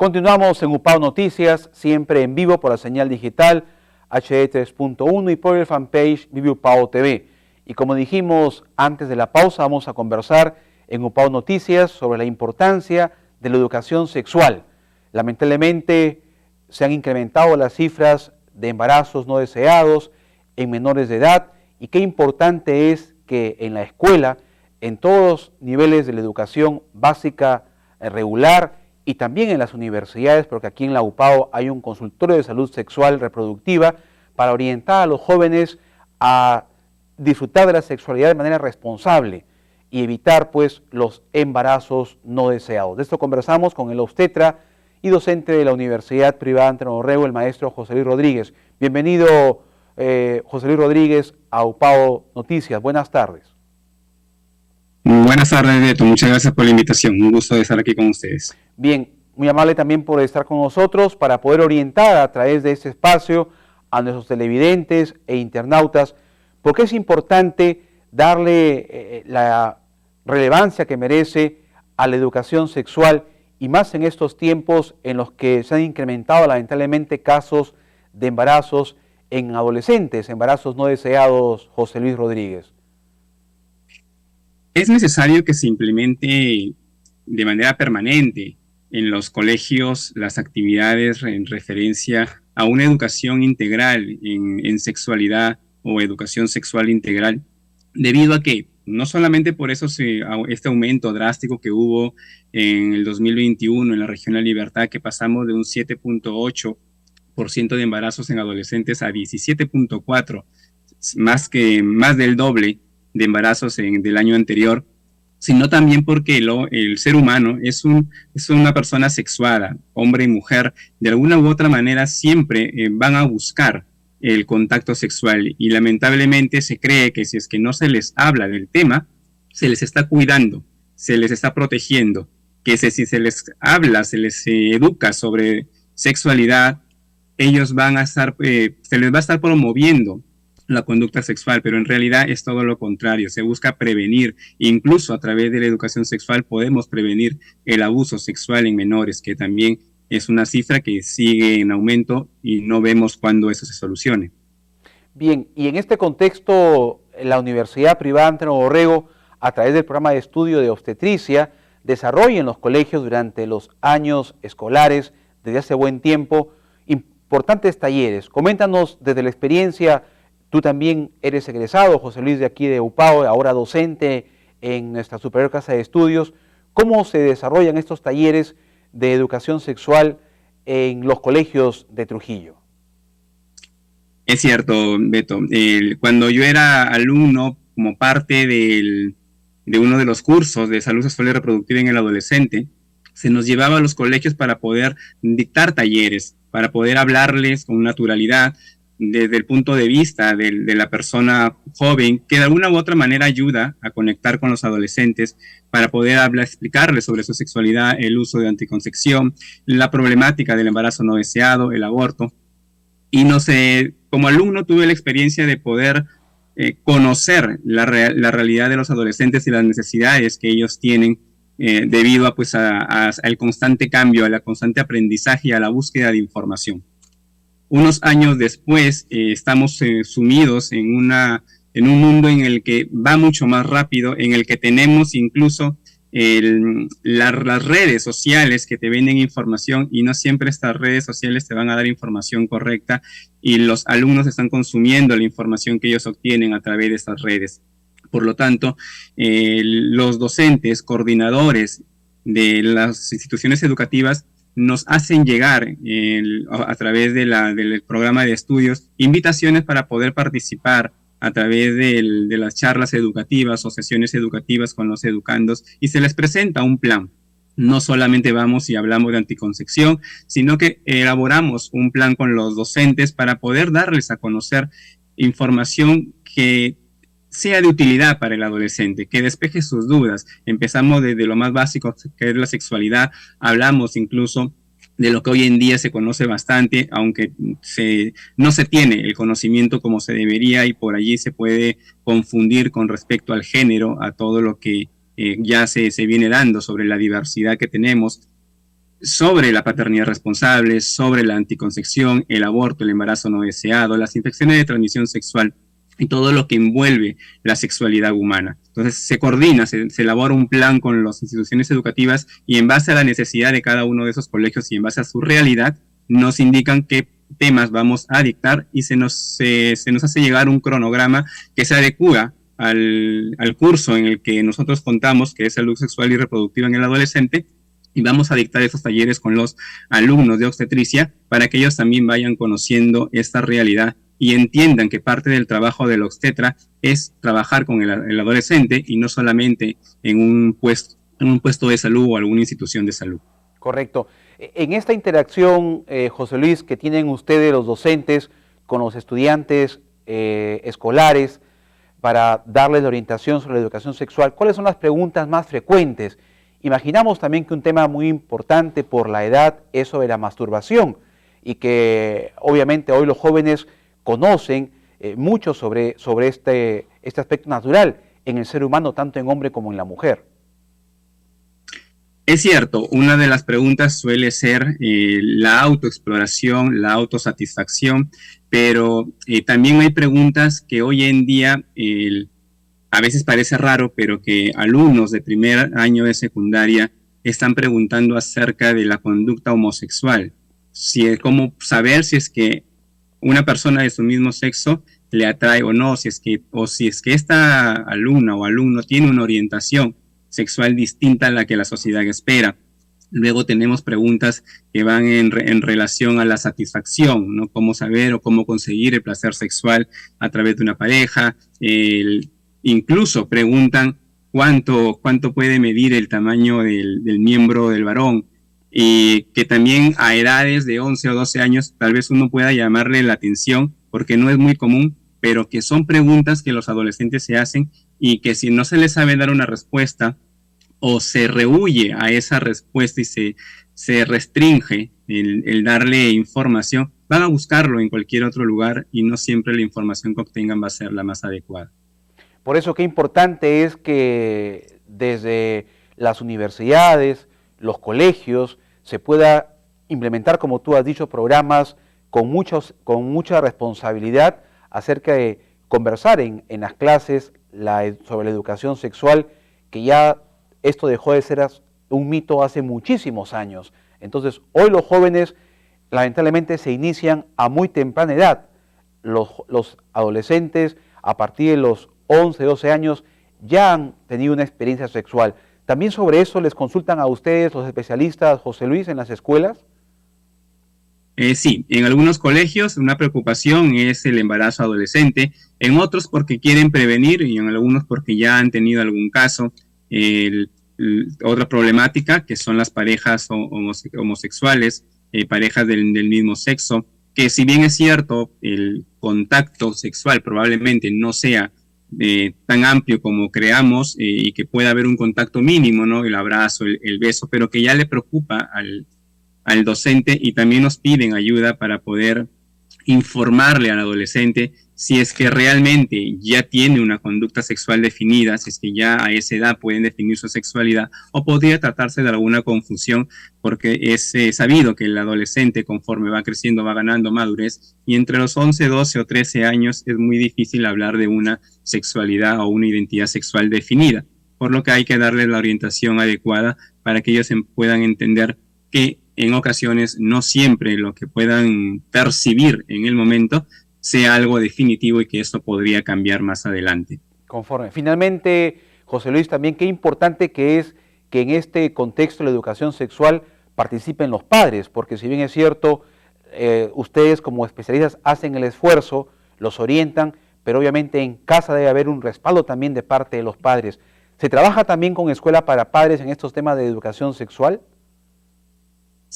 Continuamos en UPAO Noticias, siempre en vivo por la señal digital HD 3.1 y por el fanpage Vive UPAO TV. Y como dijimos antes de la pausa, vamos a conversar en UPAO Noticias sobre la importancia de la educación sexual. Lamentablemente se han incrementado las cifras de embarazos no deseados en menores de edad y qué importante es que en la escuela, en todos los niveles de la educación básica regular y también en las universidades, porque aquí en la UPAO hay un consultorio de salud sexual reproductiva para orientar a los jóvenes a disfrutar de la sexualidad de manera responsable y evitar pues los embarazos no deseados. De esto conversamos con el obstetra y docente de la Universidad Privada Antonio Borrego, el maestro José Luis Rodríguez. Bienvenido, José Luis Rodríguez, a UPAO Noticias. Buenas tardes. Buenas tardes, Beto. Muchas gracias por la invitación. Un gusto de estar aquí con ustedes. Bien, muy amable también por estar con nosotros para poder orientar a través de este espacio a nuestros televidentes e internautas, porque es importante darle la relevancia que merece a la educación sexual y más en estos tiempos en los que se han incrementado lamentablemente casos de embarazos en adolescentes, embarazos no deseados, José Luis Rodríguez. Es necesario que se implemente de manera permanente en los colegios las actividades en referencia a una educación integral en sexualidad o educación sexual integral, debido a que no solamente por eso este aumento drástico que hubo en el 2021 en la región de la Libertad, que pasamos de un 7.8% de embarazos en adolescentes a 17.4%, más del doble de embarazos del año anterior, sino también porque el ser humano es una persona sexuada, hombre y mujer, de alguna u otra manera siempre van a buscar el contacto sexual y lamentablemente se cree que si es que no se les habla del tema, se les está cuidando, se les está protegiendo, que si se les habla, se les educa sobre sexualidad, ellos van a estar, se les va a estar promoviendo la conducta sexual, pero en realidad es todo lo contrario, se busca prevenir, incluso a través de la educación sexual podemos prevenir el abuso sexual en menores, que también es una cifra que sigue en aumento y no vemos cuándo eso se solucione. Bien, y en este contexto, la Universidad Privada Antonio Borrego, a través del programa de estudio de obstetricia, desarrolla en los colegios durante los años escolares, desde hace buen tiempo, importantes talleres. Coméntanos desde la experiencia. Tú también eres egresado, José Luis, de aquí de UPAO, ahora docente en nuestra superior casa de estudios. ¿Cómo se desarrollan estos talleres de educación sexual en los colegios de Trujillo? Es cierto, Beto. Cuando yo era alumno, como parte de uno de los cursos de salud sexual y reproductiva en el adolescente, se nos llevaba a los colegios para poder dictar talleres, para poder hablarles con naturalidad, desde el punto de vista de la persona joven, que de alguna u otra manera ayuda a conectar con los adolescentes para poder explicarles sobre su sexualidad, el uso de anticoncepción, la problemática del embarazo no deseado, el aborto. Y no sé, como alumno tuve la experiencia de poder conocer la realidad de los adolescentes y las necesidades que ellos tienen debido al constante cambio, al constante aprendizaje y a la búsqueda de información. Unos años después estamos sumidos en un mundo en el que va mucho más rápido, en el que tenemos incluso las redes sociales que te venden información y no siempre estas redes sociales te van a dar información correcta y los alumnos están consumiendo la información que ellos obtienen a través de estas redes. Por lo tanto, los docentes, coordinadores de las instituciones educativas nos hacen llegar a través del programa de estudios invitaciones para poder participar a través de las charlas educativas o sesiones educativas con los educandos y se les presenta un plan. No solamente vamos y hablamos de anticoncepción, sino que elaboramos un plan con los docentes para poder darles a conocer información que sea de utilidad para el adolescente, que despeje sus dudas. Empezamos desde lo más básico, que es la sexualidad, hablamos incluso de lo que hoy en día se conoce bastante, aunque no se tiene el conocimiento como se debería y por allí se puede confundir con respecto al género, a todo lo que ya se viene dando sobre la diversidad que tenemos. sobre la paternidad responsable, sobre la anticoncepción, el aborto, el embarazo no deseado, las infecciones de transmisión sexual y todo lo que envuelve la sexualidad humana. Entonces se coordina, se elabora un plan con las instituciones educativas y en base a la necesidad de cada uno de esos colegios y en base a su realidad, nos indican qué temas vamos a dictar y se nos hace llegar un cronograma que se adecua al curso en el que nosotros contamos, que es salud sexual y reproductiva en el adolescente, y vamos a dictar esos talleres con los alumnos de obstetricia para que ellos también vayan conociendo esta realidad y entiendan que parte del trabajo del obstetra es trabajar con el adolescente y no solamente en un puesto de salud o alguna institución de salud. Correcto. En esta interacción, José Luis, que tienen ustedes los docentes con los estudiantes escolares para darles la orientación sobre la educación sexual, ¿cuáles son las preguntas más frecuentes? Imaginamos también que un tema muy importante por la edad es sobre la masturbación y que obviamente hoy los jóvenes conocen mucho sobre este aspecto natural en el ser humano, tanto en hombre como en la mujer. Es cierto, una de las preguntas suele ser la autoexploración, la autosatisfacción, pero también hay preguntas que hoy en día a veces parece raro, pero que alumnos de primer año de secundaria están preguntando acerca de la conducta homosexual. Cómo saber si es que una persona de su mismo sexo le atrae o no, si es que esta alumna o alumno tiene una orientación sexual distinta a la que la sociedad espera. Luego tenemos preguntas que van en relación a la satisfacción, ¿no? Cómo saber o cómo conseguir el placer sexual a través de una pareja. Incluso preguntan cuánto puede medir el tamaño del miembro del varón. Y que también a edades de 11 o 12 años tal vez uno pueda llamarle la atención porque no es muy común, pero que son preguntas que los adolescentes se hacen y que si no se les sabe dar una respuesta o se rehúye a esa respuesta y se restringe el darle información, van a buscarlo en cualquier otro lugar y no siempre la información que obtengan va a ser la más adecuada. Por eso qué importante es que desde las universidades, los colegios, se pueda implementar, como tú has dicho, programas con mucha responsabilidad acerca de conversar en las clases sobre la educación sexual, que ya esto dejó de ser un mito hace muchísimos años. Entonces, hoy los jóvenes lamentablemente se inician a muy temprana edad. Los adolescentes, a partir de los 11, 12 años, ya han tenido una experiencia sexual. ¿También sobre eso les consultan a ustedes, los especialistas, José Luis, en las escuelas? Sí, en algunos colegios una preocupación es el embarazo adolescente, en otros porque quieren prevenir y en algunos porque ya han tenido algún caso. Otra problemática que son las parejas homosexuales, parejas del mismo sexo, que si bien es cierto el contacto sexual probablemente no sea tan amplio como creamos y que pueda haber un contacto mínimo, ¿no? El abrazo, el beso, pero que ya le preocupa al docente y también nos piden ayuda para poder informarle al adolescente si es que realmente ya tiene una conducta sexual definida, si es que ya a esa edad pueden definir su sexualidad o podría tratarse de alguna confusión porque es sabido que el adolescente conforme va creciendo va ganando madurez y entre los 11, 12 o 13 años es muy difícil hablar de una sexualidad o una identidad sexual definida, por lo que hay que darle la orientación adecuada para que ellos puedan entender que en ocasiones no siempre lo que puedan percibir en el momento sea algo definitivo y que esto podría cambiar más adelante. Conforme. Finalmente, José Luis, también qué importante que es que en este contexto de la educación sexual participen los padres, porque si bien es cierto, ustedes como especialistas hacen el esfuerzo, los orientan, pero obviamente en casa debe haber un respaldo también de parte de los padres. ¿Se trabaja también con escuela para padres en estos temas de educación sexual?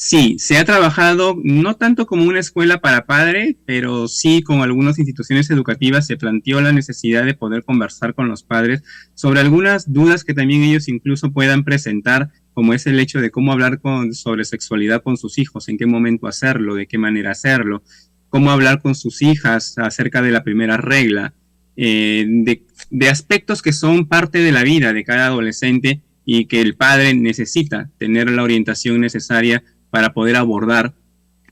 Sí, se ha trabajado no tanto como una escuela para padres, pero sí con algunas instituciones educativas se planteó la necesidad de poder conversar con los padres sobre algunas dudas que también ellos incluso puedan presentar, como es el hecho de cómo hablar sobre sexualidad con sus hijos, en qué momento hacerlo, de qué manera hacerlo, cómo hablar con sus hijas acerca de la primera regla, de aspectos que son parte de la vida de cada adolescente y que el padre necesita tener la orientación necesaria para poder abordar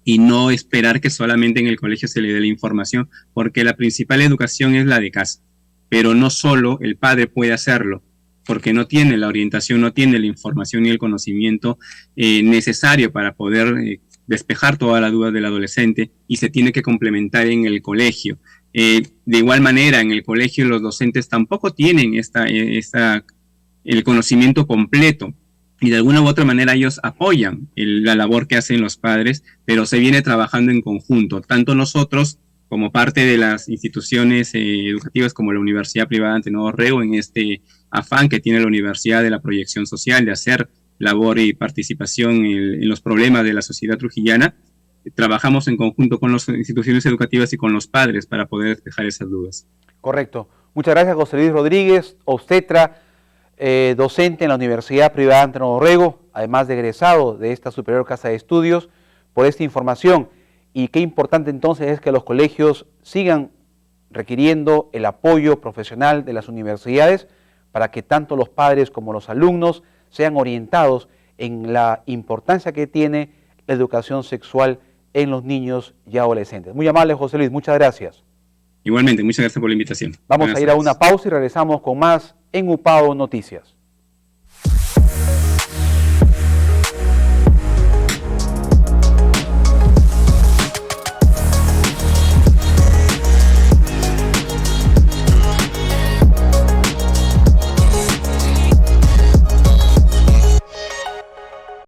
y no esperar que solamente en el colegio se le dé la información, porque la principal educación es la de casa, pero no solo el padre puede hacerlo, porque no tiene la orientación, no tiene la información ni el conocimiento necesario para poder despejar todas las dudas del adolescente, y se tiene que complementar en el colegio. De igual manera, en el colegio los docentes tampoco tienen el conocimiento completo, y de alguna u otra manera ellos apoyan la labor que hacen los padres, pero se viene trabajando en conjunto, tanto nosotros como parte de las instituciones educativas como la Universidad Privada Antenor Orrego, en este afán que tiene la universidad de la proyección social, de hacer labor y participación en los problemas de la sociedad trujillana. Trabajamos en conjunto con las instituciones educativas y con los padres para poder despejar esas dudas. Correcto. Muchas gracias, José Luis Rodríguez, obstetra, docente en la Universidad Privada Antenor Orrego, además de egresado de esta Superior Casa de Estudios, por esta información. Y qué importante entonces es que los colegios sigan requiriendo el apoyo profesional de las universidades para que tanto los padres como los alumnos sean orientados en la importancia que tiene la educación sexual en los niños y adolescentes. Muy amable, José Luis, muchas gracias. Igualmente, muchas gracias por la invitación. Vamos a ir a una pausa y regresamos con más en UPAO Noticias.